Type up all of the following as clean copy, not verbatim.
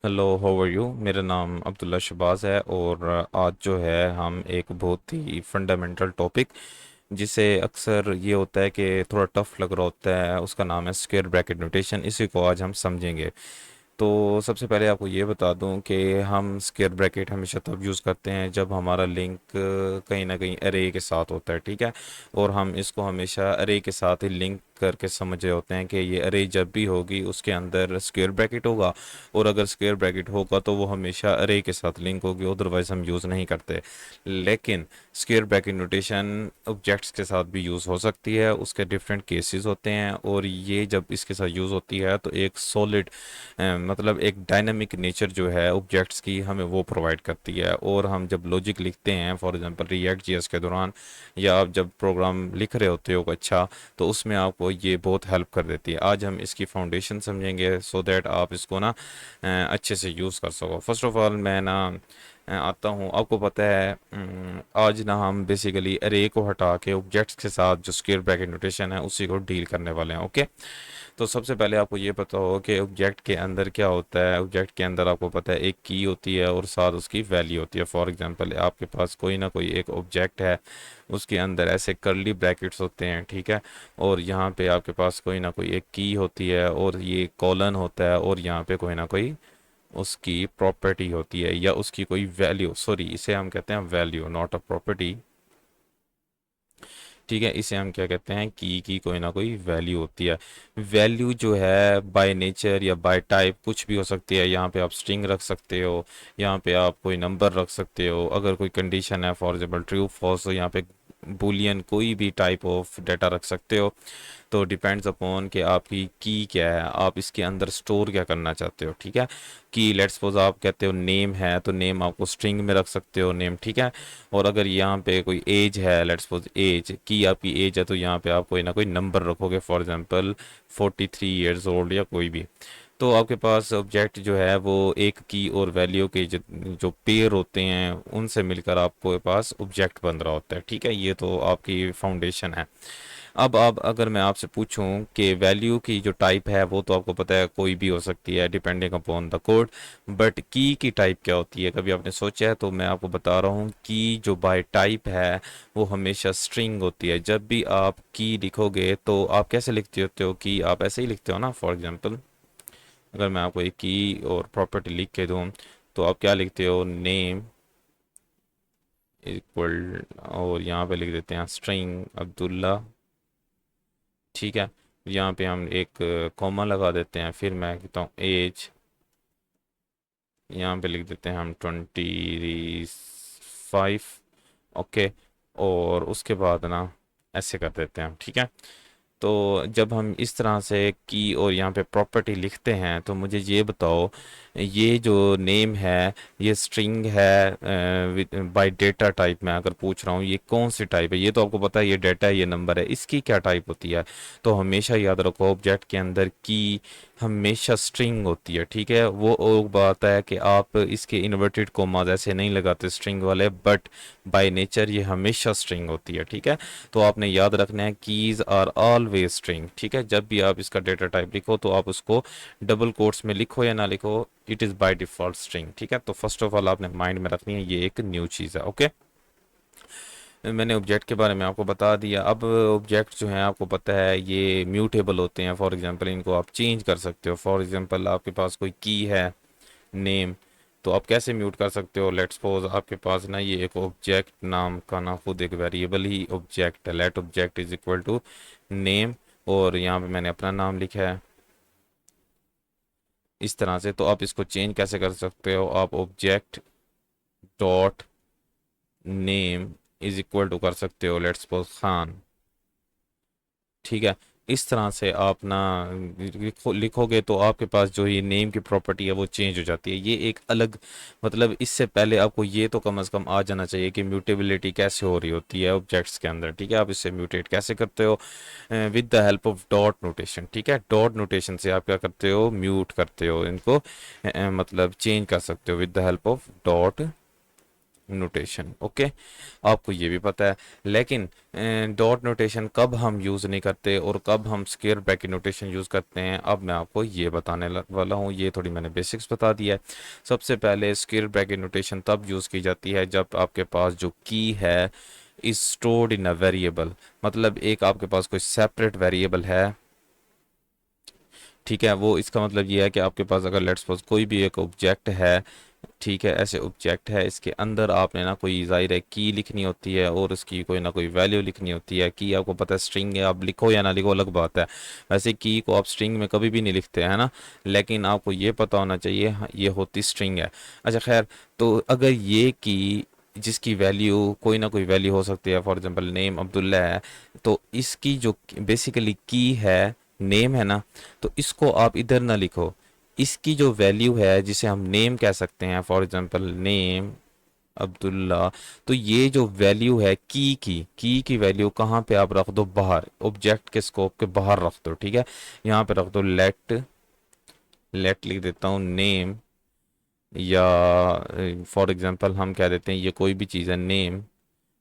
Hello, how are you. मेरा नाम अब्दुल्ला शबाज़ है और आज जो है हम एक बहुत ही फंडामेंटल टॉपिक जिसे अक्सर ये होता है कि थोड़ा टफ लग रहा होता है, उसका नाम है स्क्वायर ब्रैकेट नोटेशन। इसी को आज हम समझेंगे। तो सबसे पहले आपको ये बता दूं कि हम स्क्वायर ब्रैकेट हमेशा तब यूज़ करते हैं जब हमारा लिंक कहीं ना कहीं अरे के साथ होता है, ठीक है। और हम इसको हमेशा अरे के साथ ही लिंक करके समझ रहे होते हैं कि ये अरे जब भी होगी उसके अंदर स्क्वायर ब्रैकेट होगा। और अगर स्क्वायर ब्रैकेट होगा तो वो हमेशा अरे के साथ लिंक होगी, अदरवाइज हम यूज़ नहीं करते। लेकिन स्क्वायर ब्रैकेट नोटेशन ऑब्जेक्ट्स के साथ भी यूज़ हो सकती है, उसके डिफरेंट केसेस होते हैं। और ये जब इसके साथ यूज़ होती है तो एक सॉलिड मतलब एक डायनामिक नेचर जो है ऑब्जेक्ट्स की हमें वो प्रोवाइड करती है। और हम जब लॉजिक लिखते हैं, फॉर एग्जांपल रिएक्ट जीएस के दौरान, या आप जब प्रोग्राम लिख रहे होते हो अच्छा, तो उसमें आपको ये बहुत हेल्प कर देती है। आज हम इसकी फाउंडेशन समझेंगे सो दैट आप इसको ना अच्छे से यूज़ कर सको। फर्स्ट ऑफ ऑल मैं ना आता हूँ। आपको पता है आज ना हम बेसिकली अरे को हटा के ऑब्जेक्ट्स के साथ जो स्क्वायर ब्रैकेट नोटेशन है उसी को डील करने वाले हैं, ओके। तो सबसे पहले आपको ये पता हो कि ऑब्जेक्ट के अंदर क्या होता है। ऑब्जेक्ट के अंदर आपको पता है एक की होती है और साथ उसकी वैल्यू होती है। फॉर एग्जांपल आपके पास कोई ना कोई एक ऑब्जेक्ट है, उसके अंदर ऐसे करली ब्रैकेट्स होते हैं, ठीक है। और यहाँ पे आपके पास कोई ना कोई एक की होती है और ये कॉलन होता है, और यहाँ पे कोई ना कोई उसकी प्रॉपर्टी होती है या उसकी कोई वैल्यू, सॉरी इसे हम कहते हैं वैल्यू, नॉट अ प्रॉपर्टी, ठीक है। इसे हम क्या कहते हैं की कोई ना कोई वैल्यू होती है। वैल्यू जो है बाय नेचर या बाय टाइप कुछ भी हो सकती है। यहाँ पे आप स्ट्रिंग रख सकते हो, यहाँ पे आप कोई नंबर रख सकते हो, अगर कोई कंडीशन है फॉर एग्जांपल ट्रू फॉल्स, तो यहाँ पे बुलियन कोई भी टाइप ऑफ डाटा रख सकते हो। तो डिपेंड्स अपॉन कि आपकी की क्या है, आप इसके अंदर स्टोर क्या करना चाहते हो, ठीक है। कि लेट्स सपोज आप कहते हो नेम है, तो नेम आपको स्ट्रिंग में रख सकते हो नेम, ठीक है। और अगर यहाँ पे कोई एज है, लेट्स सपोज एज की आपकी एज है, तो यहाँ पे आप कोई ना कोई नंबर रखोगे, फॉर एग्जांपल 43 ईयर्स ओल्ड या कोई भी। तो आपके पास ऑब्जेक्ट जो है वो एक की और वैल्यू के जो पेयर होते हैं उनसे मिलकर आपको पास ऑब्जेक्ट बन रहा होता है, ठीक है। ये तो आपकी फाउंडेशन है। अब अगर मैं आपसे पूछूं कि वैल्यू की जो टाइप है वो तो आपको पता है कोई भी हो सकती है depending upon the code, but की टाइप क्या होती है कभी आपने सोचा है? तो मैं आपको बता रहा हूँ की जो बाय टाइप है वो हमेशा स्ट्रिंग होती है। जब भी आप की लिखोगे तो आप कैसे लिखते होते हो? की आप ऐसे ही लिखते हो ना। फॉर एग्जांपल अगर मैं आपको एक की और प्रॉपर्टी लिख के दूँ तो आप क्या लिखते हो? नेम इक्वल, और यहाँ पे लिख देते हैं स्ट्रिंग अब्दुल्ला, ठीक है। यहाँ पे हम एक कॉमा लगा देते हैं, फिर मैं कहता हूँ एज, यहाँ पे लिख देते हैं हम 25, ओके। और उसके बाद ना ऐसे कर देते हैं, ठीक है। तो जब हम इस तरह से की और यहाँ पे प्रॉपर्टी लिखते हैं तो मुझे ये बताओ, ये जो नेम है ये स्ट्रिंग है बाय डेटा टाइप में अगर पूछ रहा हूँ ये कौन सी टाइप है? ये तो आपको पता है ये डेटा है, ये नंबर है, इसकी क्या टाइप होती है? तो हमेशा याद रखो ऑब्जेक्ट के अंदर की हमेशा स्ट्रिंग होती है, ठीक है। वो बात है कि आप इसके इन्वर्टेड कोमास ऐसे नहीं लगाते स्ट्रिंग वाले, बट बाय नेचर ये हमेशा स्ट्रिंग होती है, ठीक है। तो आपने याद रखना है कीज आर ऑलवेज स्ट्रिंग, ठीक है। जब भी आप इसका डेटा टाइप लिखो तो आप उसको डबल कोट्स में लिखो या ना लिखो, it is by default string, ठीक है। तो फर्स्ट ऑफ ऑल आपने माइंड में रखनी है ये एक न्यू चीज़ है, ओके। मैंने ऑब्जेक्ट के बारे में आपको बता दिया। अब ऑब्जेक्ट जो हैं आपको पता है ये म्यूटेबल होते हैं। फॉर एग्जांपल इनको आप चेंज कर सकते हो। फॉर एग्जांपल आपके पास कोई की है नेम, तो आप कैसे म्यूट कर सकते हो? लेट्स सपोज आपके पास ना ये एक ऑब्जेक्ट नाम का ना खुद एक वेरिएबल ही ऑब्जेक्ट है, let object is equal to name, और यहाँ पे मैंने अपना नाम लिखा है इस तरह से। तो आप इसको चेंज कैसे कर सकते हो? आप object dot name is equal to कर सकते हो लेट्स सपोज खान, ठीक है। इस तरह से आप ना लिखोगे तो आपके पास जो ये नेम की प्रॉपर्टी है वो चेंज हो जाती है। ये एक अलग, मतलब इससे पहले आपको ये तो कम से कम आ जाना चाहिए कि म्यूटेबिलिटी कैसे हो रही होती है ऑब्जेक्ट्स के अंदर, ठीक है। आप इससे म्यूटेट कैसे करते हो? With the help of dot notation, ठीक है। डॉट नोटेशन से आप क्या करते हो? म्यूट करते हो इनको, मतलब चेंज कर सकते हो with the help of dot notation. Okay, आपको ये भी पता है। लेकिन डॉट नोटेशन कब हम यूज़ नहीं करते और कब हम स्क्वायर ब्रैकेट नोटेशन यूज़ करते हैं, अब मैं आपको ये बताने वाला हूँ। ये थोड़ी मैंने बेसिक्स बता दिया है। सबसे पहले स्क्वायर ब्रैकेट नोटेशन तब यूज़ की जाती है जब आपके पास जो की है is stored in a variable. मतलब एक आपके पास कोई सेपरेट वेरिएबल है, ठीक है। वो इसका मतलब ये है कि आपके पास अगर लेट्स सपोज कोई भी एक ऑब्जेक्ट है, ठीक है, ऐसे ऑब्जेक्ट है, इसके अंदर आपने ना कोई ज़ाहिर है की लिखनी होती है और उसकी कोई ना कोई वैल्यू लिखनी होती है। की आपको पता है स्ट्रिंग है, आप लिखो या ना लिखो अलग बात है। वैसे की को आप स्ट्रिंग में कभी भी नहीं लिखते है ना, लेकिन आपको ये पता होना चाहिए हाँ, ये होती स्ट्रिंग है। अच्छा खैर, तो अगर ये की जिसकी वैल्यू कोई ना कोई वैल्यू हो सकती है, फॉर एग्जांपल नेम अब्दुल्ला है, तो इसकी जो बेसिकली की है नेम है ना, तो इसको आप इधर ना लिखो। इसकी जो वैल्यू है जिसे हम नेम कह सकते हैं, फॉर एग्जांपल नेम अब्दुल्ला, तो ये जो वैल्यू है की वैल्यू कहाँ पे आप रख दो, बाहर ऑब्जेक्ट के स्कोप के बाहर रख दो, ठीक है। यहाँ पे रख दो लेट, लेट लिख देता हूँ नेम, या फॉर एग्जांपल हम कह देते हैं ये कोई भी चीज़ है, नेम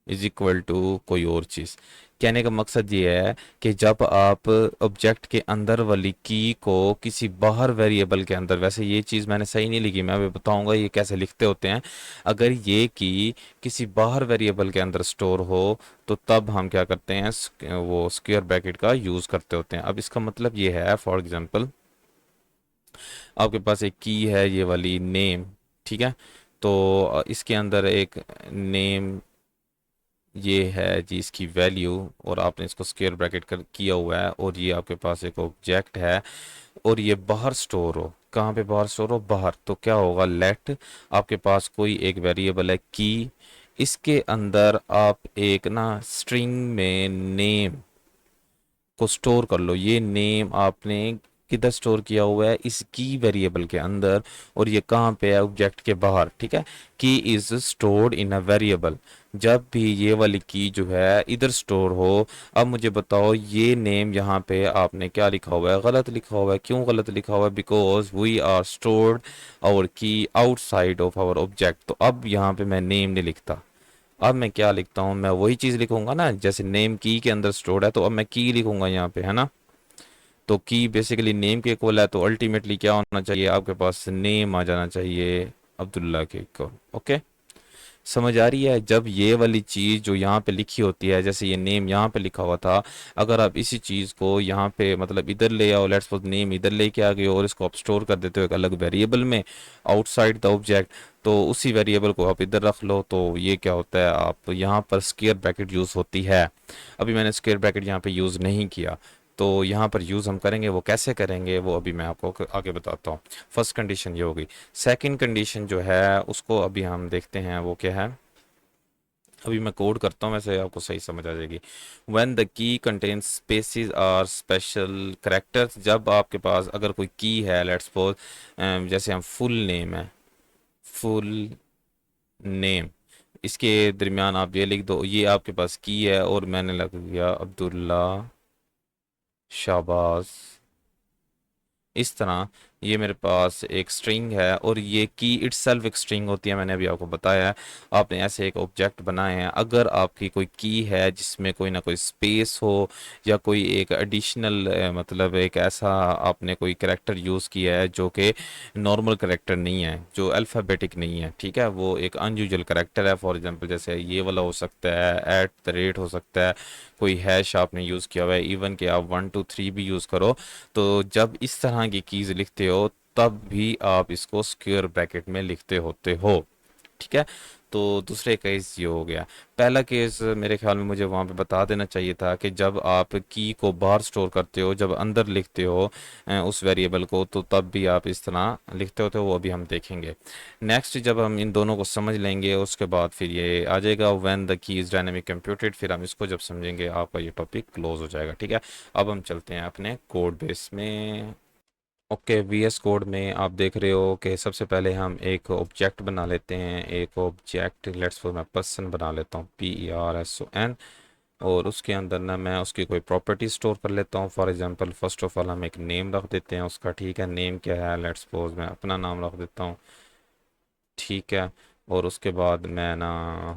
इज इक्वल टू कोई और चीज़। कहने का मकसद ये है कि जब आप ऑब्जेक्ट के अंदर वाली की को किसी बाहर वेरिएबल के अंदर, वैसे ये चीज़ मैंने सही नहीं लिखी, मैं अभी बताऊंगा ये कैसे लिखते होते हैं। अगर ये की किसी बाहर वेरिएबल के अंदर स्टोर हो तो तब हम क्या करते हैं, वो स्क्वायर ब्रैकेट का यूज़ करते होते हैं। अब इसका मतलब ये है, फॉर एग्जांपल आपके पास एक की है ये वाली नेम, ठीक है। तो इसके अंदर एक नेम ये है जी इसकी वैल्यू, और आपने इसको स्क्वायर ब्रैकेट कर किया हुआ है, और ये आपके पास एक ऑब्जेक्ट है और ये बाहर स्टोर हो। कहाँ पे बाहर स्टोर हो, बाहर, तो क्या होगा, लेट आपके पास कोई एक वेरिएबल है की, इसके अंदर आप एक ना स्ट्रिंग में नेम को स्टोर कर लो। ये नेम आपने किधर स्टोर किया हुआ है, इस की वेरिएबल के अंदर, और ये कहाँ पे है, ऑब्जेक्ट के बाहर, ठीक है। की is stored in a variable. जब भी ये वाली की जो है इधर स्टोर हो, अब मुझे बताओ ये नेम यहाँ पे आपने क्या लिखा हुआ है, गलत लिखा हुआ है। क्यों गलत लिखा हुआ है, because we are stored our key outside of our object. तो अब यहाँ पे मैं नेम नहीं लिखता, अब मैं क्या लिखता हूँ, मैं वही चीज़ लिखूंगा ना, जैसे नेम की के अंदर स्टोर्ड है तो अब मैं की लिखूंगा यहाँ पे, है ना। तो की बेसिकली नेम के इक्वल है, तो अल्टीमेटली क्या होना चाहिए, आपके पास नेम आ जाना चाहिए अब्दुल्ला के इक्वल। ओके, समझ आ रही है। जब ये वाली चीज़ जो यहाँ पे लिखी होती है, जैसे ये नेम यहाँ पे लिखा हुआ था, अगर आप इसी चीज़ को यहाँ पे मतलब इधर ले आओ, लेट्स सपोज नेम इधर लेके आ गए और इसको आप स्टोर कर देते हो एक अलग वेरिएबल में आउटसाइड द ऑब्जेक्ट, तो उसी वेरिएबल को आप इधर रख लो, तो ये क्या होता है, आप यहाँ पर स्क्वायर ब्रैकेट यूज़ होती है। अभी मैंने स्क्वायर ब्रैकेट यहाँ पे यूज़ नहीं किया, तो यहाँ पर यूज़ हम करेंगे, वो कैसे करेंगे वो अभी मैं आपको आगे बताता हूँ। फर्स्ट कंडीशन ये होगी। सेकंड कंडीशन जो है उसको अभी हम देखते हैं, वो क्या है। अभी मैं कोड करता हूँ, वैसे आपको सही समझ आ जाएगी। When the key contains spaces are special characters, जब आपके पास अगर कोई की है, लेट्स सपोज जैसे हम फुल नेम है, फुल नेम, इसके दरमियान आप ये लिख दो, ये आपके पास की है और मैंने लग दिया अब्दुल्ला शाबाज, इस तरह ये मेरे पास एक स्ट्रिंग है और ये की इटसेल्फ एक स्ट्रिंग होती है, मैंने अभी आपको बताया है। आपने ऐसे एक ऑब्जेक्ट बनाए हैं, अगर आपकी कोई की है जिसमें कोई ना कोई स्पेस हो या कोई एक एडिशनल मतलब एक ऐसा आपने कोई करेक्टर यूज़ किया है जो कि नॉर्मल करेक्टर नहीं है, जो अल्फ़ाबेटिक नहीं है, ठीक है, वो एक अनयूजुअल करेक्टर है। फॉर एग्जांपल जैसे ये वाला हो सकता है, एट द रेट हो सकता है, कोई हैश आपने यूज़ किया हुआ है, इवन कि आप 1 2 3 भी यूज़ करो। तो जब इस तरह की कीज लिखते हो तब भी आप इसको स्क्वायर ब्रैकेट में लिखते होते हो, ठीक है। तो दूसरे केस ये हो गया। पहला केस मेरे ख्याल में मुझे वहां पे बता देना चाहिए था कि जब आप की को बाहर स्टोर करते हो, जब अंदर लिखते हो उस वेरिएबल को, तो तब भी आप इस तरह लिखते होते हो, वो अभी हम देखेंगे। नेक्स्ट जब हम इन दोनों को समझ लेंगे उसके बाद फिर ये आ जाएगा व्हेन द की इज डायनेमिक कंप्यूटेड, फिर हम इसको जब समझेंगे आपका ये टॉपिक क्लोज हो जाएगा, ठीक है। अब हम चलते हैं अपने कोड बेस में। ओके, वीएस कोड में आप देख रहे हो कि सबसे पहले हम एक ऑब्जेक्ट बना लेते हैं। एक ऑब्जेक्ट लेट्स सपोज मैं पर्सन बना लेता हूँ, PERSON, और उसके अंदर ना मैं उसकी कोई प्रॉपर्टी स्टोर कर लेता हूँ। For example first of all हम एक नेम रख देते हैं उसका, ठीक है। नेम क्या है, लेट्स सपोज मैं अपना नाम रख देता हूँ, ठीक है। और उसके बाद मैं ना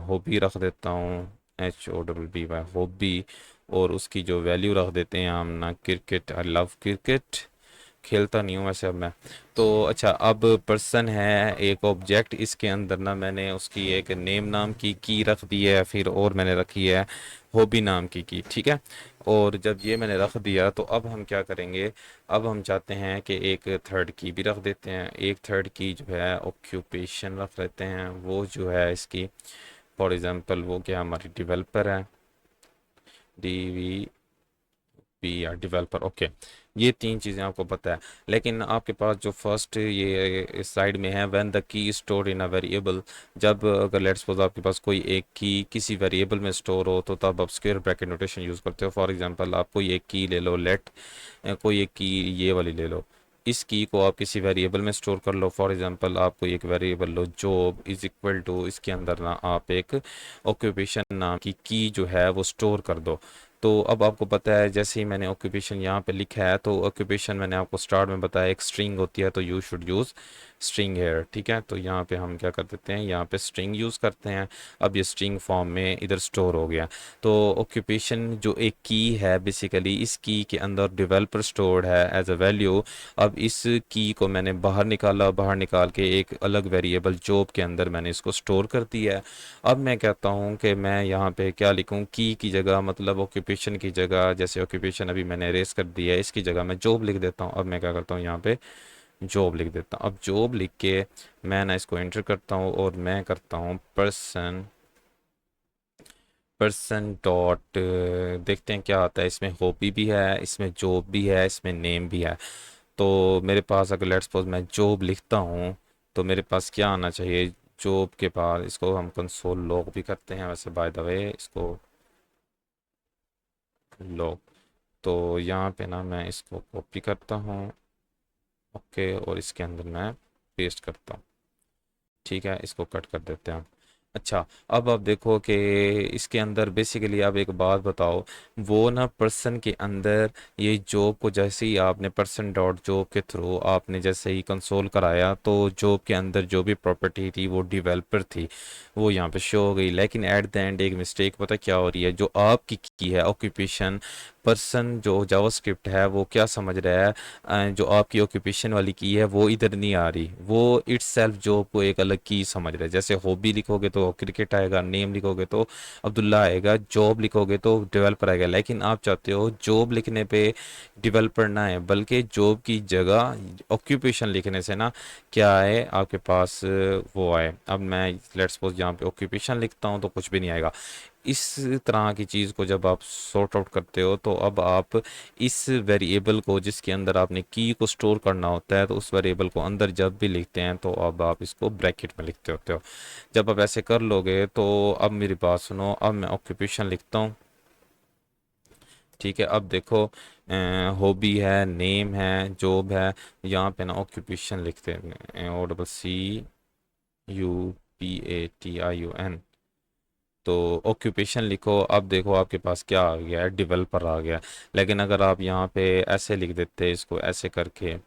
हॉबी रख देता हूँ, HOBBY हॉबी। और उसकी जो वैल्यू रख देते हैं हम ना क्रिकेट, आई लव क्रिकेट। खेलता नहीं हूँ वैसे अब मैं। तो अच्छा, अब पर्सन है एक ऑब्जेक्ट, इसके अंदर ना मैंने उसकी एक नेम नाम की रख दी है, फिर और मैंने रखी है हॉबी नाम की, ठीक है। और जब ये मैंने रख दिया तो अब हम क्या करेंगे, अब हम चाहते हैं कि एक थर्ड की भी रख देते हैं। एक थर्ड की जो है ऑक्यूपेशन रख लेते हैं, वो जो है इसकी फॉर एग्जांपल वो क्या हमारी डेवलपर है, DVP डेवलपर, ओके। ये तीन चीज़ें आपको पता है। लेकिन आपके पास जो फर्स्ट ये इस साइड में है, व्हेन द की स्टोर इन अ वेरिएबल, जब अगर लेट्स सपोज आपके पास कोई एक की किसी वेरिएबल में स्टोर हो तो तब आप स्क्वायर ब्रैकेट नोटेशन यूज़ करते हो। फॉर एग्जांपल आप कोई एक की ले लो, लेट कोई एक की ये वाली ले लो, इस की को आप किसी वेरिएबल में स्टोर कर लो। फॉर एग्जांपल आप कोई एक वेरिएबल लो, जॉब इज इक्वल टू, इसके अंदर ना आप एक ऑक्यूपेशन नाम की जो है वो स्टोर कर दो। तो अब आपको पता है, जैसे ही मैंने ऑक्यूपेशन यहाँ पे लिखा है, तो ऑक्यूपेशन मैंने आपको स्टार्ट में बताया एक स्ट्रिंग होती है, तो you should use string here, ठीक है। तो यहाँ पे हम क्या कर देते हैं, यहाँ पे स्ट्रिंग यूज़ करते हैं। अब ये स्ट्रिंग फॉर्म में इधर स्टोर हो गया। तो ऑक्यूपेशन जो एक की है बेसिकली, इस की के अंदर डेवलपर स्टोर्ड है एज अ वैल्यू। अब इस की को मैंने बाहर निकाला, बाहर निकाल के एक अलग वेरिएबल जॉब के अंदर मैंने इसको स्टोर कर दिया है। अब मैं कहता हूँ कि मैं यहाँ पे क्या लिखूँ, की जगह मतलब ऑक्यूपेशन की जगह, जैसे ऑक्यूपेशन अभी मैंने अरेज कर दिया है, इसकी जगह मैं जॉब लिख देता हूँ। अब मैं क्या करता हूँ, यहाँ पे जॉब लिख देता हूँ। अब जॉब लिख के मैं ना इसको एंटर करता हूँ और मैं करता हूँ पर्सन, पर्सन डॉट, देखते हैं क्या आता है इसमें। हॉबी भी है, इसमें जॉब भी है, इसमें नेम भी है। तो मेरे पास अगर लेट्स सपोज मैं जॉब लिखता हूँ तो मेरे पास क्या आना चाहिए, जॉब के पास, इसको हम कंसोल लॉग भी करते हैं वैसे बाय द वे, इसको लॉग। तो यहाँ पे ना मैं इसको कॉपी करता हूँ, ओके, और इसके अंदर मैं पेस्ट करता हूँ, ठीक है। इसको कट कर देते हैं। अच्छा, अब आप देखो कि इसके अंदर बेसिकली आप एक बात बताओ, वो ना पर्सन के अंदर ये जॉब को जैसे ही आपने पर्सन डॉट जॉब के थ्रू आपने जैसे ही कंसोल कराया, तो जॉब के अंदर जो भी प्रॉपर्टी थी वो डेवलपर थी, वो यहाँ पे शो हो गई। लेकिन एट द एंड एक मिस्टेक पता क्या हो रही है, जो आपकी की है ऑक्यूपेशन, पर्सन जो जावास्क्रिप्ट है वो क्या समझ रहा है, जो आपकी ऑक्यूपेशन वाली की है वो इधर नहीं आ रही, वो इट्स सेल्फ जॉब को एक अलग की समझ रहा है। जैसे हॉबी लिखोगे तो क्रिकेट आएगा, नेम लिखोगे तो अब्दुल्ला आएगा, जॉब लिखोगे तो डेवलपर आएगा। लेकिन आप चाहते हो जॉब लिखने पे डेवलपर ना है, बल्कि जॉब की जगह ऑक्यूपेशन लिखने से ना क्या है आपके पास वो आए। अब मैं लेट्स सपोज यहाँ पे ऑक्यूपेशन लिखता हूँ तो कुछ भी नहीं आएगा। इस तरह की चीज़ को जब आप सॉर्ट आउट करते हो तो अब आप इस वेरिएबल को जिसके अंदर आपने की को स्टोर करना होता है, तो उस वेरिएबल को अंदर जब भी लिखते हैं तो अब आप इसको ब्रैकेट में लिखते होते हो। जब आप ऐसे कर लोगे तो अब मेरी बात सुनो, अब मैं ऑक्यूपेशन लिखता हूँ, ठीक है। अब देखो, हॉबी है, नेम है, जॉब है, यहाँ पे ना ऑक्यूपेशन लिखते हैं, CUPATION। तो ऑक्यूपेशन लिखो, अब देखो आपके पास क्या आ गया है, डेवलपर आ गया। लेकिन अगर आप यहाँ पे ऐसे लिख देते इसको ऐसे करके,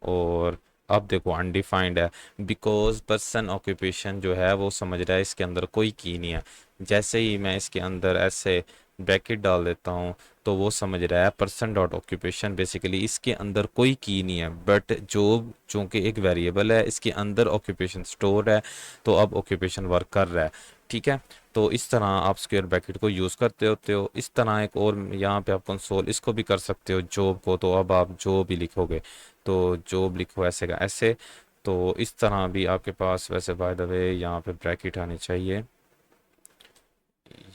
और अब देखो अनडिफाइंड है, बिकॉज पर्सन ऑक्यूपेशन जो है वो समझ रहा है इसके अंदर कोई की नहीं है। जैसे ही मैं इसके अंदर ऐसे ब्रैकेट डाल देता हूँ तो वो समझ रहा है पर्सन डॉट ऑक्यूपेशन बेसिकली इसके अंदर कोई की नहीं है, बट जो चूंकि एक वेरिएबल है इसके अंदर ऑक्यूपेशन स्टोर है, तो अब ऑक्यूपेशन वर्क कर रहा है, ठीक है। तो इस तरह आप स्क्वायर ब्रैकेट को यूज़ करते होते हो। इस तरह एक और यहाँ पे आप कंसोल इसको भी कर सकते हो जॉब को, तो अब आप जो भी लिखोगे तो जॉब लिखो ऐसे का ऐसे। तो इस तरह भी आपके पास वैसे बाय द वे यहाँ पे ब्रैकेट आनी चाहिए,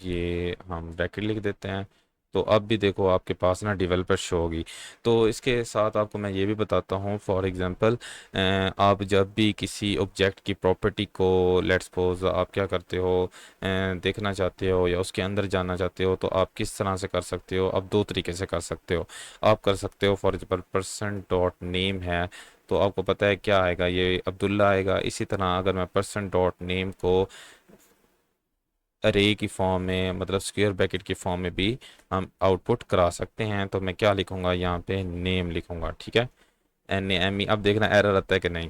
ये हम ब्रैकेट लिख देते हैं। तो अब भी देखो आपके पास ना डेवलपर शो होगी। तो इसके साथ आपको मैं ये भी बताता हूँ, फॉर एग्जांपल आप जब भी किसी ऑब्जेक्ट की प्रॉपर्टी को लेट्स सपोज आप क्या करते हो, देखना चाहते हो या उसके अंदर जाना चाहते हो, तो आप किस तरह से कर सकते हो, आप दो तरीके से कर सकते हो। आप कर सकते हो for example person dot name है, तो आपको पता है क्या आएगा, ये अब्दुल्ला आएगा। इसी तरह अगर मैं पर्सन डॉट नेम को अरे की फॉर्म में मतलब स्क्वायर ब्रैकेट की फॉर्म में भी हम आउटपुट करा सकते हैं, तो मैं क्या लिखूंगा यहाँ पे, नेम लिखूंगा, ठीक है, NAME। अब देखना एरर आता है कि नहीं।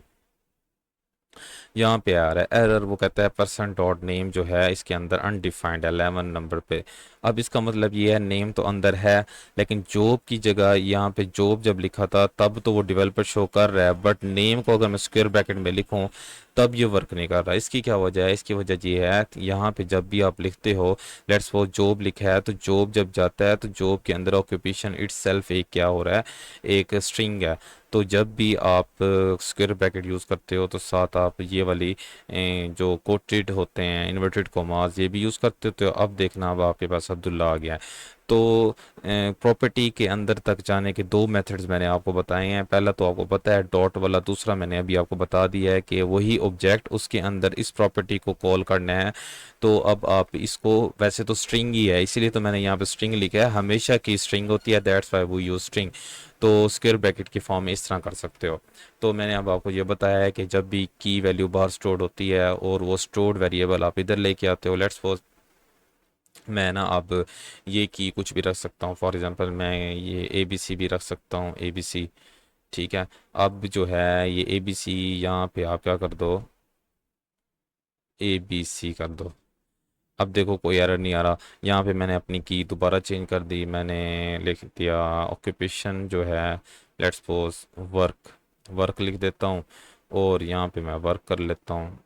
यहाँ पे आ रहा है एरर, वो कहता है पर्सन डॉट नेम जो है इसके अंदर अनडिफाइंड है 11 नंबर पे। अब इसका मतलब ये है नेम तो अंदर है, लेकिन जॉब की जगह यहाँ पे जॉब जब लिखा था तब तो वो डेवलपर शो कर रहा है, बट नेम को अगर मैं स्क्वायर ब्रैकेट में लिखूँ तब ये वर्क नहीं कर रहा। इसकी क्या वजह है? इसकी वजह ये है यहाँ पे जब भी आप लिखते हो, लेट्स सपोज जॉब लिखा है, तो जॉब जब जाता है तो जॉब के अंदर ऑक्यूपेशन इटसेल्फ एक क्या हो रहा है, एक स्ट्रिंग है। तो जब भी आप स्क्वायर ब्रैकेट यूज़ करते हो तो साथ आप ये वाली जो कोटेड होते हैं इन्वर्टेड कोमास ये भी यूज़ करते हो। तो अब देखना, अब आपके पास अब्दुल्ला आ गया है। तो प्रॉपर्टी के अंदर तक जाने के दो मेथड्स मैंने आपको बताए हैं। पहला तो आपको पता है डॉट वाला, दूसरा मैंने अभी आपको बता दिया है कि वही ऑब्जेक्ट उसके अंदर इस प्रॉपर्टी को कॉल करना है। तो अब आप इसको, वैसे तो स्ट्रिंग ही है इसीलिए तो मैंने यहाँ पे स्ट्रिंग लिखा है, हमेशा की स्ट्रिंग होती है, that's why we use string. तो स्क्वायर ब्रैकेट की फॉर्म में इस तरह कर सकते हो। तो मैंने अब आपको ये बताया है कि जब भी की वैल्यू बाहर स्टोर्ड होती है और वो स्टोर्ड वेरिएबल आप इधर लेके आते हो, लेट्स सपोज मैं ना अब ये की कुछ भी रख सकता हूँ, फॉर एग्जांपल मैं ये ए बी सी भी रख सकता हूँ, ए बी सी। ठीक है। अब जो है ये ए बी सी, यहाँ पे आप क्या कर दो, ए बी सी कर दो। अब देखो कोई एरर नहीं आ रहा। यहाँ पे मैंने अपनी की दोबारा चेंज कर दी, मैंने लिख दिया ऑक्यूपेशन जो है, लेट्स सपोज वर्क, वर्क लिख देता हूँ और यहाँ पे मैं वर्क कर लेता हूँ।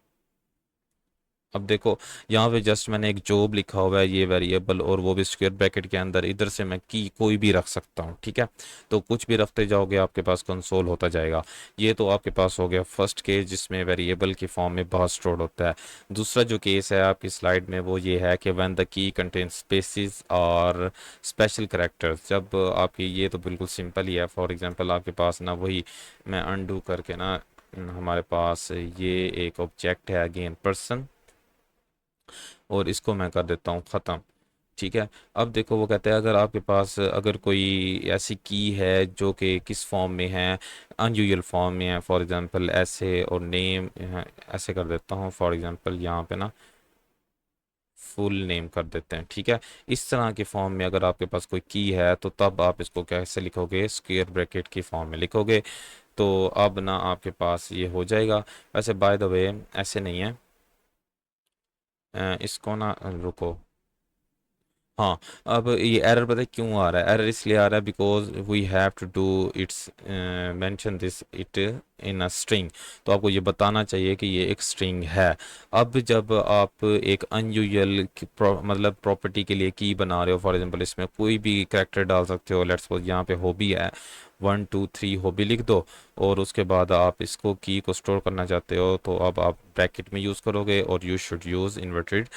अब देखो यहाँ पे जस्ट मैंने एक जॉब लिखा हुआ है ये वेरिएबल, और वो भी स्क्वायर ब्रैकेट के अंदर, इधर से मैं की कोई भी रख सकता हूँ। ठीक है। तो कुछ भी रखते जाओगे आपके पास कंसोल होता जाएगा। ये तो आपके पास हो गया फर्स्ट केस जिसमें वेरिएबल की फॉर्म में बहुत स्टोर होता है। दूसरा जो केस है आपकी स्लाइड में वो ये है कि when the key contain spaces और स्पेशल करेक्टर्स। जब आपकी, ये तो बिल्कुल सिंपल ही है, फॉर एग्जांपल आपके पास ना वही, मैं अनडू करके ना, हमारे पास ये एक ऑब्जेक्ट है अगेन पर्सन, और इसको मैं कर देता हूँ ख़त्म। ठीक है। अब देखो वो कहते हैं अगर आपके पास अगर कोई ऐसी की है जो कि किस फॉर्म में है, अनयूजुअल फॉर्म में है, फॉर एग्जांपल ऐसे, और नेम ऐसे कर देता हूँ, फॉर एग्जांपल यहाँ पे ना फुल नेम कर देते हैं। ठीक है। इस तरह के फॉर्म में अगर आपके पास कोई की है तो तब आप इसको कैसे लिखोगे, स्क्वायर ब्रैकेट की फॉर्म में लिखोगे। तो अब ना आपके पास ये हो जाएगा। वैसे बाय द वे ऐसे नहीं है, इसको ना रुको। हाँ। अब ये एरर पता है क्यों आ रहा है? एरर इसलिए आ रहा है because we have to do it's mention this it in a string. तो आपको ये बताना चाहिए कि ये एक स्ट्रिंग है। अब जब आप एक अनयूजुअल मतलब प्रॉपर्टी के लिए की बना रहे हो, फॉर एग्जांपल इसमें कोई भी कैरेक्टर डाल सकते हो, लेट्स सपोज यहाँ पे हॉबी है, 1 2 3 हॉबी लिख दो, और उसके बाद आप इसको की को स्टोर करना चाहते हो तो अब आप ब्रैकेट में यूज़ करोगे, और you should use inverted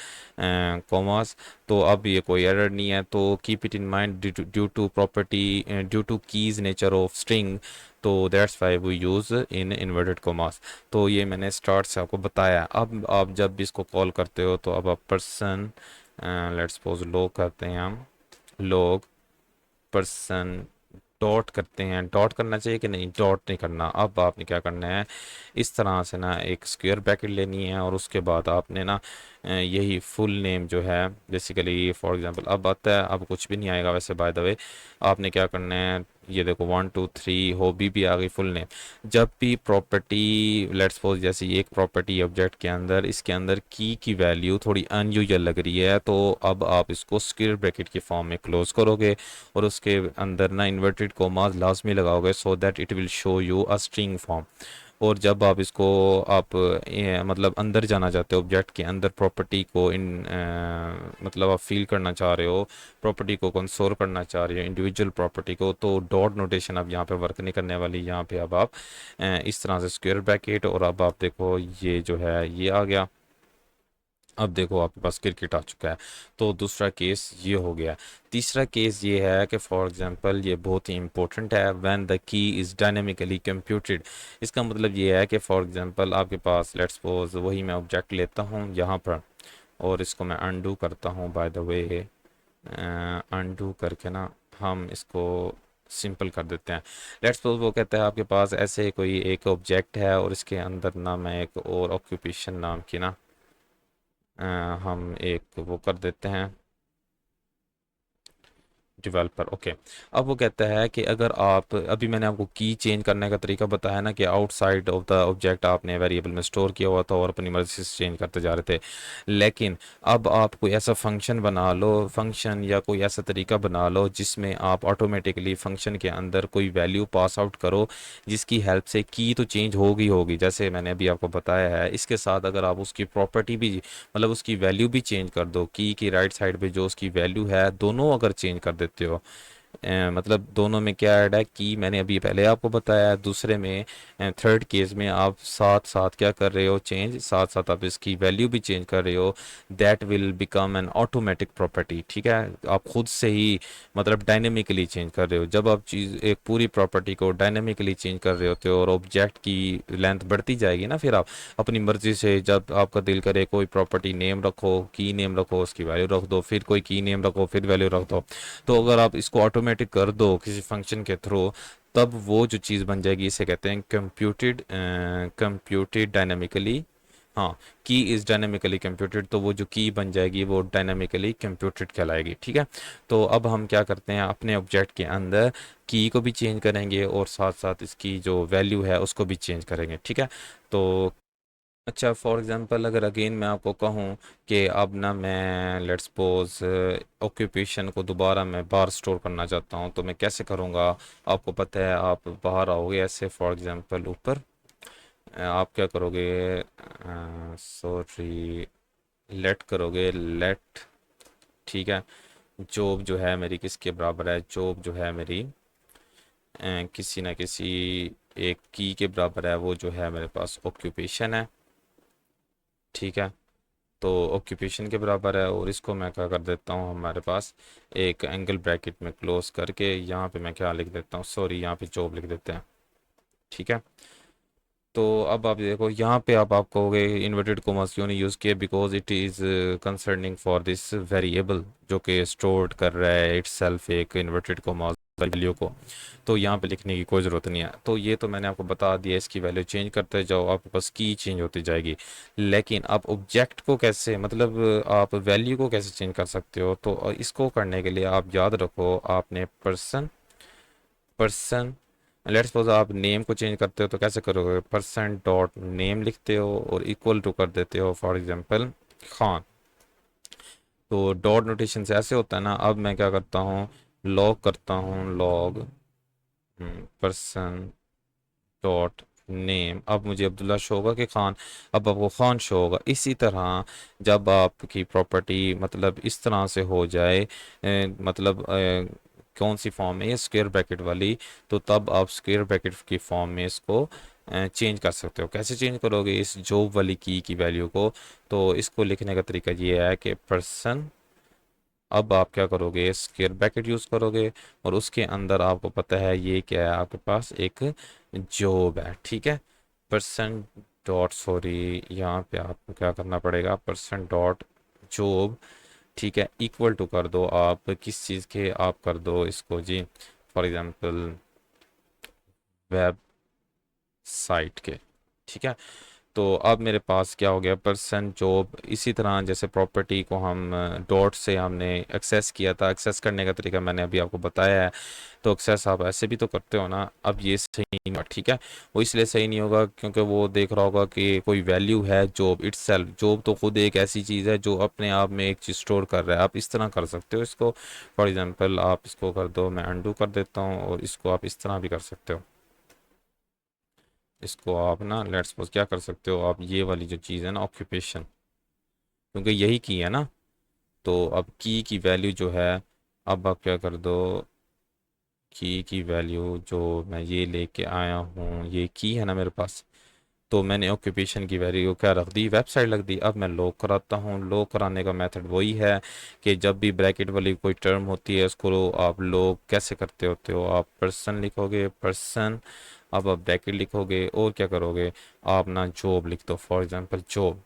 commas. तो अब ये कोई एरर नहीं है। तो keep it in mind due to property, due to keys nature of string, तो that's why we use in inverted commas. तो ये मैंने स्टार्ट से आपको बताया। अब आप जब भी इसको कॉल करते हो तो अब आप पर्सन, लेट्स सपोज लॉग करते हैं हम, लॉग पर्सन डॉट करते हैं। डॉट करना चाहिए कि नहीं? डॉट नहीं करना। अब आपने क्या करना है, इस तरह से ना एक स्क्वायर ब्रैकेट लेनी है, और उसके बाद आपने ना यही फुल नेम जो है बेसिकली, फॉर एग्जांपल अब आता है, अब कुछ भी नहीं आएगा वैसे बाय द वे। आपने क्या करना है, ये देखो 1 2 3 हॉबी भी आ गई, फुल नेम। जब भी प्रॉपर्टी, लेट्स सपोज जैसे ये एक प्रॉपर्टी ऑब्जेक्ट के अंदर, इसके अंदर की वैल्यू थोड़ी अनयूजुअल लग रही है, तो अब आप इसको स्क्वायर ब्रैकेट की फॉर्म में क्लोज करोगे, और उसके अंदर ना इन्वर्टेड कोमास लाजमी लगाओगे, so that it will show you a string form. और जब आप इसको, आप मतलब अंदर जाना चाहते हो ऑब्जेक्ट के अंदर, प्रॉपर्टी को इन मतलब आप फील करना चाह रहे हो, प्रॉपर्टी को कंसोल करना चाह रहे हो, इंडिविजुअल प्रॉपर्टी को, तो डॉट नोटेशन अब यहाँ पे वर्क नहीं करने वाली। यहाँ पे अब आप इस तरह से स्क्वायर ब्रैकेट, और अब आप देखो ये जो है ये आ गया। अब देखो आपके पास क्रिकेट आ चुका है। तो दूसरा केस ये हो गया। तीसरा केस ये है कि फॉर एग्जांपल ये बहुत ही इंपॉर्टेंट है, व्हेन द की इज़ डायनेमिकली कंप्यूटेड। इसका मतलब ये है कि फॉर एग्जांपल आपके पास, लेट्स सपोज वही मैं ऑब्जेक्ट लेता हूँ यहाँ पर, और इसको मैं अनडू करता हूँ बाय द वे, अनडू करके ना हम इसको सिंपल कर देते हैं। लेट्स सपोज वो कहता है आपके पास ऐसे कोई एक ऑब्जेक्ट है, और इसके अंदर ना मैं एक और ऑक्यूपेशन नाम की ना हम एक वो कर देते हैं, डेवलपर, ओके। अब वो कहता है कि अगर आप, अभी मैंने आपको की चेंज करने का तरीका बताया ना, कि आउटसाइड ऑफ द ऑब्जेक्ट आपने वेरिएबल में स्टोर किया हुआ था और अपनी मर्जी से चेंज करते जा रहे थे। लेकिन अब आप कोई ऐसा फंक्शन बना लो, फंक्शन या कोई ऐसा तरीका बना लो जिसमें आप ऑटोमेटिकली फंक्शन के अंदर कोई वैल्यू पास आउट करो, जिसकी हेल्प से की तो चेंज होगी होगी, जैसे मैंने अभी आपको बताया है। इसके साथ अगर आप उसकी प्रॉपर्टी भी, मतलब उसकी वैल्यू भी चेंज कर दो, की राइट साइड पे जो उसकी वैल्यू है, दोनों अगर चेंज कर देते हो, मतलब दोनों में क्या ऐड है कि मैंने अभी पहले आपको बताया, दूसरे में थर्ड केस में आप साथ साथ क्या कर रहे हो, चेंज, साथ साथ आप इसकी वैल्यू भी चेंज कर रहे हो, that will become an automatic property. ठीक है, आप खुद से ही मतलब डायनेमिकली चेंज कर रहे हो। जब आप चीज़ एक पूरी प्रॉपर्टी को डायनेमिकली चेंज कर रहे होते हो और ऑब्जेक्ट की लेंथ बढ़ती जाएगी ना, फिर आप अपनी मर्जी से, जब आपका दिल करे कोई प्रॉपर्टी नेम रखो, की नेम रखो, उसकी वैल्यू रख दो, फिर कोई की नेम रखो, फिर वैल्यू रख दो। तो अगर आप इसको ऑटोमेटिक कर दो किसी फंक्शन के थ्रू, तब वो जो चीज़ बन जाएगी, इसे कहते हैं कंप्यूटेड डायनेमिकली। हाँ, की इज़ डायनेमिकली कंप्यूटेड, तो वो जो की बन जाएगी वो डायनेमिकली कंप्यूटेड कहलाएगी। ठीक है, तो अब हम क्या करते हैं, अपने ऑब्जेक्ट के अंदर की को भी चेंज करेंगे और साथ साथ इसकी जो वैल्यू है उसको भी चेंज करेंगे। ठीक है, तो अच्छा, फॉर एग्जांपल अगर अगेन मैं आपको कहूँ कि अब ना मैं लेट्स सपोज ऑक्यूपेशन को दोबारा मैं बाहर स्टोर करना चाहता हूँ, तो मैं कैसे करूँगा? आपको पता है, आप बाहर आओगे ऐसे, फॉर एग्जांपल ऊपर, आप क्या करोगे, सॉरी, लेट करोगे, लेट, ठीक है, जॉब जो है मेरी किसके बराबर है, जॉब जो है मेरी किसी ना किसी एक की के बराबर है, वो जो है मेरे पास ऑक्यूपेशन है। ठीक है, तो ऑक्यूपेशन के बराबर है, और इसको मैं क्या कर देता हूँ, हमारे पास एक एंगल ब्रैकेट में क्लोज करके यहाँ पे मैं क्या लिख देता हूँ, सॉरी, यहाँ पे जॉब लिख देते हैं। ठीक है, तो अब आप देखो यहाँ पे, आप कहोगे इन्वर्टेड कोमास क्यों नहीं यूज़ किए, because it is concerning for this variable जो कि स्टोर कर रहा है इटसेल्फ एक इन्वर्टेड कोमास वैल्यू को, तो यहाँ पे लिखने की कोई ज़रूरत नहीं है। तो ये तो मैंने आपको बता दिया, इसकी वैल्यू चेंज करते जाओ, आपके पास की चेंज होती जाएगी। लेकिन आप ऑब्जेक्ट को कैसे, मतलब आप वैल्यू को कैसे चेंज कर सकते हो, तो इसको करने के लिए आप याद रखो, आपने पर्सन लेट्स सपोज आप नेम को चेंज करते हो, तो कैसे करोगे, पर्सन डॉट नेम लिखते हो और इक्वल टू कर देते हो फॉर एग्जांपल खान। तो डॉट नोटेशन से ऐसे होता है ना। अब मैं क्या करता हूँ, लॉग करता हूँ, लॉग पर्सन डॉट नेम, अब मुझे अब्दुल्ला शो होगा कि खान, अब आपको खान शो होगा। इसी तरह जब आपकी प्रॉपर्टी मतलब इस तरह से हो जाए, मतलब कौन सी फॉर्म में, ये स्क्वायर ब्रैकेट वाली, तो तब आप स्क्वायर ब्रैकेट की फॉर्म में इसको चेंज कर सकते हो। कैसे चेंज करोगे इस जॉब वाली की वैल्यू को? तो इसको लिखने का तरीका ये है कि पर्सन, अब आप क्या करोगे, स्क्वायर ब्रैकेट यूज करोगे और उसके अंदर आपको पता है ये क्या है, आपके पास एक जॉब है। ठीक है, पर्सन डॉट, सॉरी, यहाँ पे आपको क्या करना पड़ेगा, पर्सन डॉट जॉब, ठीक है, इक्वल टू कर दो आप किस चीज़ के, आप कर दो इसको जी, फॉर एग्जांपल वेब साइट के। ठीक है, तो अब मेरे पास क्या हो गया, पर्सन जॉब। इसी तरह जैसे प्रॉपर्टी को हम डॉट से हमने एक्सेस किया था, एक्सेस करने का तरीका मैंने अभी आपको बताया है, तो एक्सेस आप ऐसे भी तो करते हो ना। अब ये सही नहीं होगा, ठीक है, वो इसलिए सही नहीं होगा क्योंकि वो देख रहा होगा कि कोई वैल्यू है जॉब इटसेल्फ, जॉब तो खुद एक ऐसी चीज़ है जो अपने आप में एक चीज़ स्टोर कर रहा है। आप इस तरह कर सकते हो इसको, फॉर एग्जांपल आप इसको कर दो, मैं अंडू कर देता हूँ, और इसको आप इस तरह भी कर सकते हो। इसको आप ना लेट्स सपोज क्या कर सकते हो, आप ये वाली जो चीज़ है ना, ऑक्यूपेशन, क्योंकि यही की है ना, तो अब की वैल्यू जो है, अब आप क्या कर दो, की वैल्यू जो मैं ये लेके आया हूँ, ये की है ना मेरे पास, तो मैंने ऑक्यूपेशन की वैल्यू क्या रख दी, वेबसाइट रख दी। अब मैं लॉक कराता हूँ, लॉक कराने का मेथड वही है कि जब भी ब्रैकेट वाली कोई टर्म होती है, उसको आप लॉक कैसे करते होते हो, आप पर्सन लिखोगे, पर्सन, अब आप ब्रैकेट लिखोगे और क्या करोगे, आप ना जॉब लिख दो, फॉर एग्जांपल जॉब।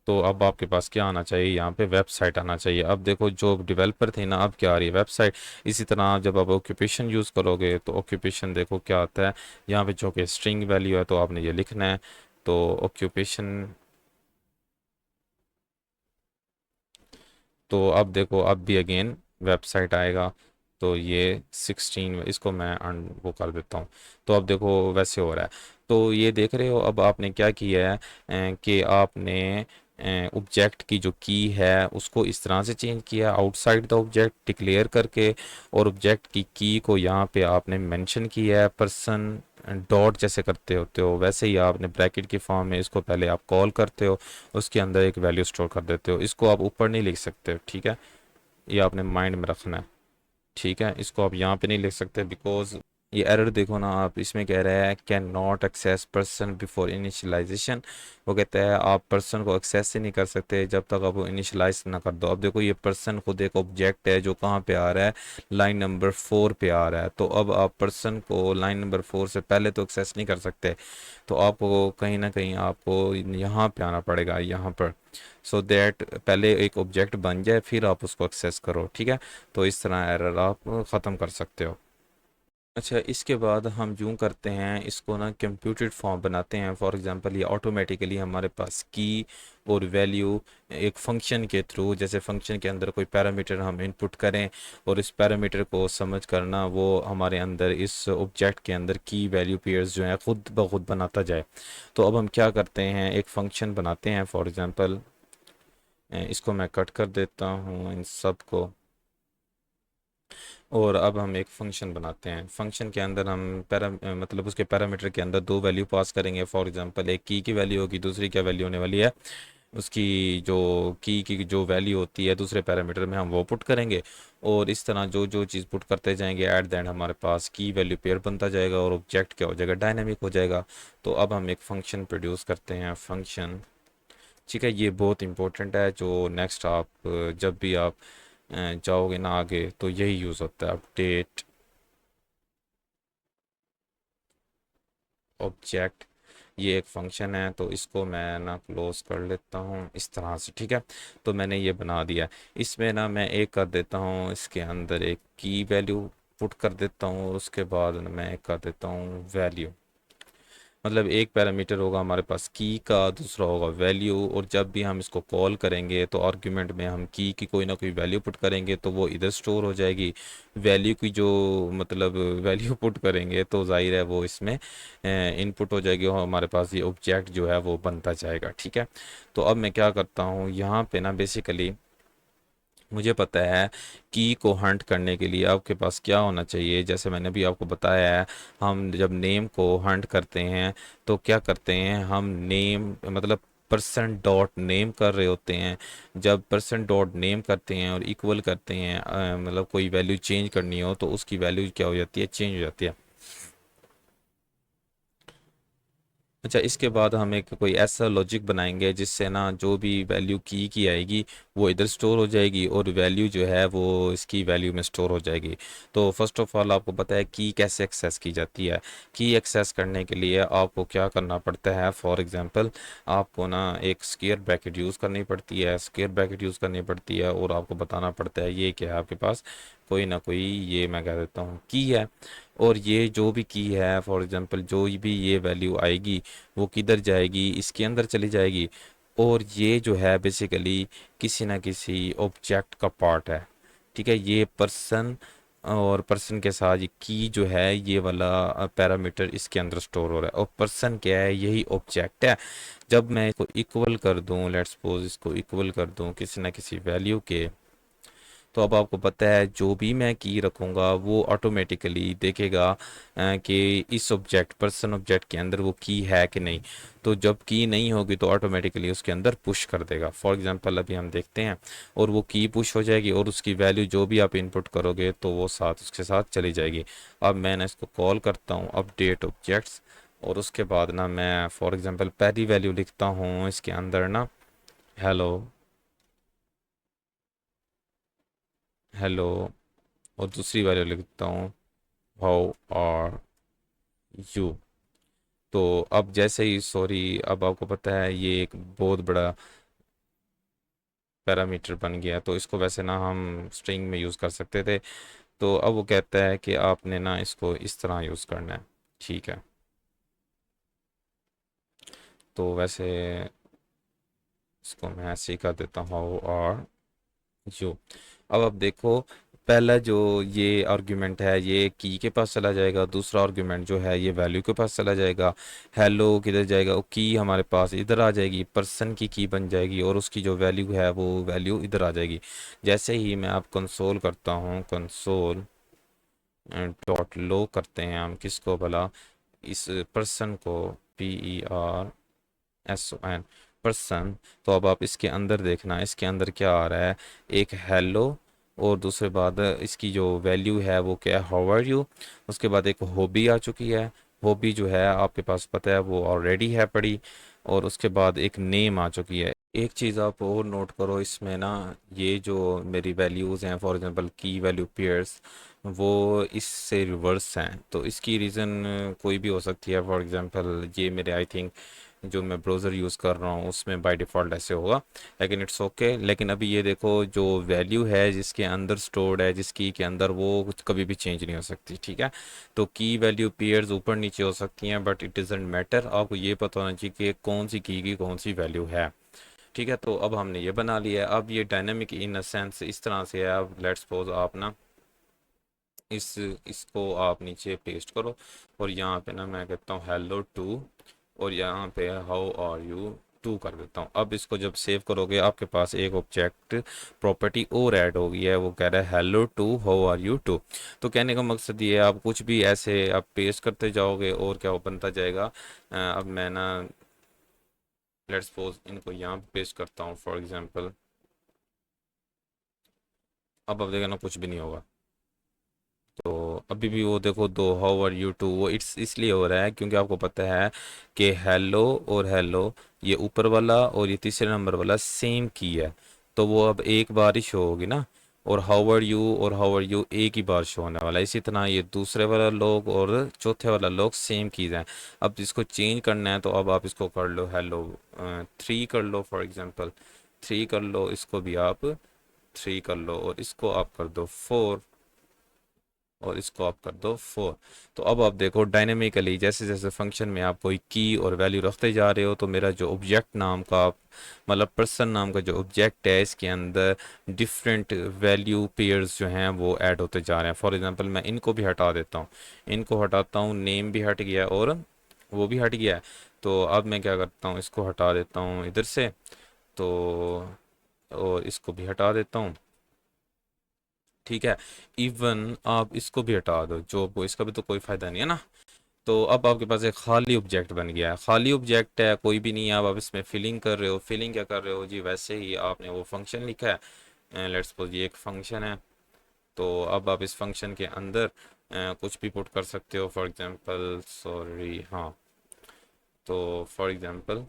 तो अब आपके पास क्या आना चाहिए, यहाँ पे वेबसाइट आना चाहिए। अब देखो जो डेवलपर थी ना, अब क्या आ रही है, वेबसाइट। इसी तरह जब आप ऑक्यूपेशन यूज़ करोगे, तो ऑक्यूपेशन देखो क्या आता है, यहाँ पे जो कि स्ट्रिंग वैल्यू है, तो आपने ये लिखना है। तो ऑक्यूपेशन, तो अब देखो, अब भी अगेन वेबसाइट आएगा। तो ये 16, इसको मैं वो कर देता हूँ। तो अब देखो वैसे हो रहा है। तो ये देख रहे हो अब आपने क्या किया है, कि आपने ऑब्जेक्ट की जो की है उसको इस तरह से चेंज किया आउटसाइड द ऑब्जेक्ट डिक्लेयर करके, और ऑब्जेक्ट की को यहाँ पे आपने मेंशन किया है पर्सन डॉट जैसे करते होते हो वैसे ही आपने ब्रैकेट की फॉर्म में इसको पहले आप कॉल करते हो, उसके अंदर एक वैल्यू स्टोर कर देते हो। इसको आप ऊपर नहीं लिख सकते, ठीक है, ये आपने माइंड में रखना है। ठीक है, इसको आप यहाँ पे नहीं लिख सकते बिकॉज ये एरर देखो ना आप, इसमें कह रहा है can not access person before initialization. वो कहता है आप पर्सन को एक्सेस ही नहीं कर सकते जब तक आप वो इनिशियलाइज ना कर दो। अब देखो ये पर्सन खुद एक ऑब्जेक्ट है जो कहाँ पे आ रहा है, लाइन नंबर 4 पे आ रहा है। तो अब आप पर्सन को लाइन नंबर 4 से पहले तो एक्सेस नहीं कर सकते, तो आपको कहीं ना कहीं आपको यहाँ पे आना पड़ेगा, यहाँ पर, सो दैट पहले एक ऑब्जेक्ट बन जाए फिर आप उसको एक्सेस करो। ठीक है, तो इस तरह एरर आप ख़त्म कर सकते हो। अच्छा, इसके बाद हम यूँ करते हैं, इसको ना कंप्यूटेड फॉर्म बनाते हैं। फॉर एग्जांपल ये ऑटोमेटिकली हमारे पास की और वैल्यू एक फंक्शन के थ्रू, जैसे फंक्शन के अंदर कोई पैरामीटर हम इनपुट करें और इस पैरामीटर को समझ करना वो हमारे अंदर इस ऑब्जेक्ट के अंदर की वैल्यू पेयर्स जो है खुद ब खुद बनाता जाए। तो अब हम क्या करते हैं, एक फंक्शन बनाते हैं। फॉर एग्जांपल इसको मैं कट कर देता हूँ इन सब को, और अब हम एक फंक्शन बनाते हैं। फंक्शन के अंदर हम मतलब उसके पैरामीटर के अंदर दो वैल्यू पास करेंगे। फॉर एग्जांपल एक की वैल्यू होगी, दूसरी क्या वैल्यू होने वाली है, उसकी जो की जो वैल्यू होती है दूसरे पैरामीटर में हम वो पुट करेंगे। और इस तरह जो जो चीज़ पुट करते जाएंगे एट द एंड हमारे पास की वैल्यू पेयर बनता जाएगा और ऑब्जेक्ट क्या हो जाएगा, डायनामिक हो जाएगा। तो अब हम एक फंक्शन प्रोड्यूस करते हैं, फंक्शन। ठीक है, ये बहुत इंपॉर्टेंट है, जो नेक्स्ट आप जब भी आप जाओगे ना आगे तो यही यूज़ होता है, अपडेट ऑब्जेक्ट। ये एक फंक्शन है, तो इसको मैं ना क्लोज कर लेता हूँ इस तरह से। ठीक है, तो मैंने ये बना दिया। इसमें ना मैं एक कर देता हूँ, इसके अंदर एक की वैल्यू पुट कर देता हूँ, और उसके बाद ना मैं एक कर देता हूँ वैल्यू। मतलब एक पैरामीटर होगा हमारे पास की का, दूसरा होगा वैल्यू, और जब भी हम इसको कॉल करेंगे तो आर्ग्यूमेंट में हम की कोई ना कोई वैल्यू पुट करेंगे तो वो इधर स्टोर हो जाएगी। वैल्यू की जो मतलब वैल्यू पुट करेंगे तो जाहिर है वो इसमें इनपुट हो जाएगी और हमारे पास ये ऑब्जेक्ट जो है वो बनता जाएगा। ठीक है, तो अब मैं क्या करता हूँ यहाँ पे ना, बेसिकली मुझे पता है की को हंट करने के लिए आपके पास क्या होना चाहिए। जैसे मैंने भी आपको बताया है, हम जब नेम को हंट करते हैं तो क्या करते हैं, हम नेम मतलब परसेंट डॉट नेम कर रहे होते हैं। जब परसेंट डॉट नेम करते हैं और इक्वल करते हैं, मतलब कोई वैल्यू चेंज करनी हो तो उसकी वैल्यू क्या हो जाती है, चेंज हो जाती है। अच्छा, इसके बाद हम एक कोई ऐसा लॉजिक बनाएंगे जिससे ना जो भी वैल्यू की आएगी वो इधर स्टोर हो जाएगी और वैल्यू जो है वो इसकी वैल्यू में स्टोर हो जाएगी। तो फर्स्ट ऑफ ऑल आपको पता है की कैसे एक्सेस की जाती है। की एक्सेस करने के लिए आपको क्या करना पड़ता है, फॉर एग्जांपल आपको ना एक स्क्वायर ब्रैकेट यूज़ करनी पड़ती है, स्क्वायर ब्रैकेट यूज़ करनी पड़ती है, और आपको बताना पड़ता है ये क्या है आपके पास कोई ना कोई, ये मैं कह देता हूँ की है। और ये जो भी की है, फॉर एग्जांपल जो भी ये वैल्यू आएगी वो किधर जाएगी, इसके अंदर चली जाएगी। और ये जो है बेसिकली किसी ना किसी ऑब्जेक्ट का पार्ट है। ठीक है, ये पर्सन, और पर्सन के साथ ये की जो है ये वाला पैरामीटर इसके अंदर स्टोर हो रहा है, और पर्सन क्या है, यही ऑब्जेक्ट है। जब मैं इसको इक्वल कर दूं, लेट्स सपोज इसको इक्वल कर दूं किसी ना किसी वैल्यू के, तो अब आपको पता है जो भी मैं की रखूँगा वो ऑटोमेटिकली देखेगा कि इस ऑब्जेक्ट पर्सन ऑब्जेक्ट के अंदर वो की है कि नहीं। तो जब की नहीं होगी तो ऑटोमेटिकली उसके अंदर पुश कर देगा। फॉर एग्जांपल अभी हम देखते हैं, और वो की पुश हो जाएगी और उसकी वैल्यू जो भी आप इनपुट करोगे तो वो साथ उसके साथ चली जाएगी। अब मैं ना इसको कॉल करता हूँ अपडेट ऑब्जेक्ट्स, और उसके बाद ना मैं फॉर एग्जांपल पहली वैल्यू लिखता हूँ इसके अंदर ना हेलो, हेलो, और दूसरी वैल्यू लिखता हूँ हाउ आर यू। तो अब जैसे ही, सॉरी, अब आपको पता है ये एक बहुत बड़ा पैरामीटर बन गया, तो इसको वैसे ना हम स्ट्रिंग में यूज़ कर सकते थे। तो अब वो कहता है कि आपने ना इसको इस तरह यूज़ करना है। ठीक है, तो वैसे इसको मैं ऐसे ही कर देता हूँ हाउ आर यू। अब देखो पहला जो ये आर्गुमेंट है ये की के पास चला जाएगा, दूसरा आर्गुमेंट जो है ये वैल्यू के पास चला जाएगा। हेलो किधर जाएगा, की हमारे पास इधर आ जाएगी, पर्सन की बन जाएगी और उसकी जो वैल्यू है वो वैल्यू इधर आ जाएगी। जैसे ही मैं आप कंसोल करता हूँ, कंसोल डॉट लो करते हैं हम किसको भला, इस पर्सन को, PERSON, पर्सन। तो अब आप इसके अंदर देखना, इसके अंदर क्या आ रहा है, एक हेलो और दूसरे बाद इसकी जो वैल्यू है वो क्या है, हाउ आर यू। उसके बाद एक हॉबी आ चुकी है, हॉबी जो है आपके पास पता है वो ऑलरेडी है पड़ी। और उसके बाद एक नेम आ चुकी है। एक चीज़ आप और नोट करो इसमें ना, ये जो मेरी वैल्यूज़ हैं, फॉर एग्जांपल की वैल्यू पेयर्स, वो इससे रिवर्स हैं। तो इसकी रीज़न कोई भी हो सकती है। फॉर एग्जांपल ये मेरे आई थिंक जो मैं ब्राउज़र यूज़ कर रहा हूँ उसमें बाय डिफ़ॉल्ट ऐसे होगा, लेकिन इट्स ओके। लेकिन अभी ये देखो जो वैल्यू है जिसके अंदर स्टोर्ड है, जिस की के अंदर, वो कभी भी चेंज नहीं हो सकती, ठीक है। तो की वैल्यू पेयर्स ऊपर नीचे हो सकती हैं, बट इट डजेंट मैटर। आपको ये पता होना चाहिए कि कौन सी की कौन सी वैल्यू है, ठीक है। तो अब हमने ये बना लिया है। अब ये डायनेमिक इन अ सेंस इस तरह से है। अब लेट्स सपोज आप ना इसको आप नीचे पेस्ट करो और यहाँ पे ना मैं कहता हूँ हेलो टू, और यहाँ पे हाउ आर यू टू कर देता हूँ। अब इसको जब सेव करोगे आपके पास एक ऑब्जेक्ट प्रॉपर्टी और ऐड हो गई है, वो कह रहा है hello to how are you too. तो कहने का मकसद ये है, आप कुछ भी ऐसे आप पेस्ट करते जाओगे और क्या वो बनता जाएगा। अब मैं ना लेट्स सपोज इनको यहाँ पे पेस्ट करता हूँ फॉर एग्जांपल। अब देखना ना कुछ भी नहीं होगा। तो अभी भी वो देखो, दो हाउ आर यू टू, वो इट्स इसलिए हो रहा है क्योंकि आपको पता है कि हेलो और हेलो, ये ऊपर वाला और ये तीसरे नंबर वाला सेम की है। तो वो अब एक बार ही शो होगी ना। और हाउ आर यू और हाउ आर यू एक ही बार शो होने वाला है। इसी तरह ये दूसरे वाला लोग और चौथे वाला लोग सेम कीज़ हैं। अब इसको चेंज करना है तो अब आप इसको कर लो हेलो थ्री कर लो, फॉर एग्जांपल थ्री कर लो, इसको भी आप थ्री कर लो और इसको आप कर दो फोर और इसको आप कर दो फोर। तो अब आप देखो डायनेमिकली जैसे जैसे फंक्शन में आप कोई की और वैल्यू रखते जा रहे हो, तो मेरा जो ऑब्जेक्ट नाम का मतलब पर्सन नाम का जो ऑब्जेक्ट है इसके अंदर डिफरेंट वैल्यू पेयर्स जो हैं वो ऐड होते जा रहे हैं। फॉर एग्जांपल मैं इनको भी हटा देता हूँ, इनको हटाता हूँ, नेम भी हट गया और वो भी हट गया है। तो अब मैं क्या करता हूँ, इसको हटा देता हूँ इधर से, तो और इसको भी हटा देता हूँ, ठीक है। इवन आप इसको भी हटा दो, जो आपको इसका भी तो कोई फायदा नहीं है ना। तो अब आपके पास एक खाली ऑब्जेक्ट बन गया है, खाली ऑब्जेक्ट है, कोई भी नहीं है। अब आप इसमें फिलिंग कर रहे हो, फिलिंग क्या कर रहे हो जी, वैसे ही आपने वो फंक्शन लिखा है, लेट्स सपोज ये एक फंक्शन है। तो अब आप इस फंक्शन के अंदर कुछ भी पुट कर सकते हो, फॉर एग्जांपल सॉरी हाँ, तो फॉर एग्जांपल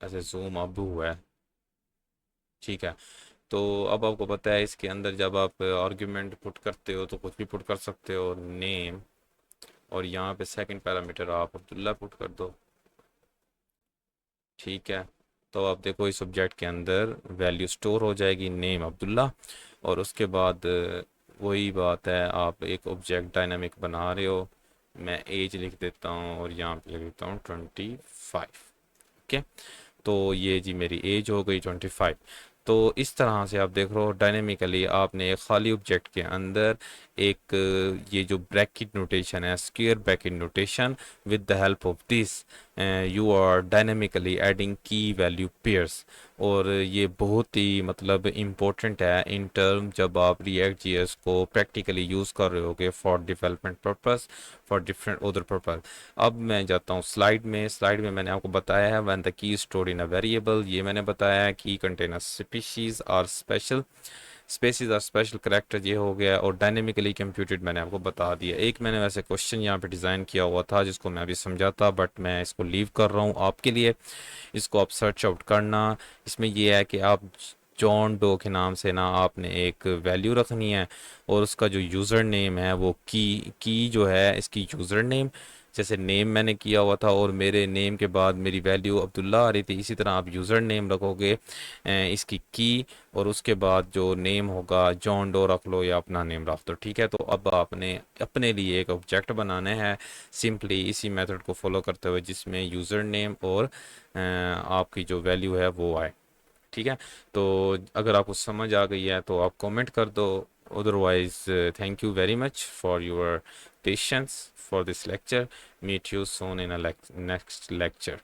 ऐसे जूम अब हुआ है, ठीक है। तो अब आपको पता है इसके अंदर जब आप आर्ग्यूमेंट पुट करते हो तो कुछ भी पुट कर सकते हो, नेम, और यहाँ पे सेकंड पैरामीटर आप अब्दुल्ला पुट कर दो, ठीक है। तो आप देखो इस ऑब्जेक्ट के अंदर वैल्यू स्टोर हो जाएगी नेम अब्दुल्ला। और उसके बाद वही बात है, आप एक ऑब्जेक्ट डायनामिक बना रहे हो, मैं एज लिख देता हूँ और यहाँ पे लिख देता हूँ 25, ओके। तो ये जी मेरी एज हो गई 25। तो इस तरह से आप देख रहे हो डायनेमिकली आपने एक खाली ऑब्जेक्ट के अंदर एक ये जो ब्रैकेट नोटेशन है, square bracket notation, with the help of this you are dynamically adding की वैल्यू पेयर्स। और ये बहुत ही मतलब इम्पोर्टेंट है इन टर्म जब आप रिएक्ट जीएस को प्रैक्टिकली यूज़ कर रहे होगे for development purpose, for different other purpose. अब मैं जाता हूँ स्लाइड में मैंने आपको बताया है व्हेन द की स्टोर्ड इन अ वेरिएबल, ये मैंने बताया है की कंटेन अ स्पीशीज और स्पेशल स्पेसिस और स्पेशल करेक्टर, ये हो गया। और डायनेमिकली कंप्यूटेड मैंने आपको बता दिया। एक मैंने वैसे क्वेश्चन यहाँ पे डिज़ाइन किया हुआ था जिसको मैं अभी समझाता, बट मैं इसको लीव कर रहा हूँ आपके लिए, इसको आप सर्च आउट करना। इसमें यह है कि आप जॉन डो के नाम से ना आपने एक वैल्यू रखनी है और उसका जो यूज़र नेम है वो की जो है इसकी यूज़र नेम, जैसे नेम मैंने किया हुआ था और मेरे नेम के बाद मेरी वैल्यू अब्दुल्ला आ रही थी, इसी तरह आप यूज़र नेम रखोगे इसकी की, और उसके बाद जो नेम होगा जॉन डो रख लो या अपना नेम रख दो, ठीक है। तो अब आपने अपने लिए एक ऑब्जेक्ट बनाना है सिंपली इसी मेथड को फॉलो करते हुए, जिसमें यूज़र नेम और आपकी जो वैल्यू है वो आए, ठीक है। तो अगर आपको समझ आ गई है तो आप कमेंट कर दो, Otherwise, thank you very much for your patience for this lecture. Meet you soon in a next lecture.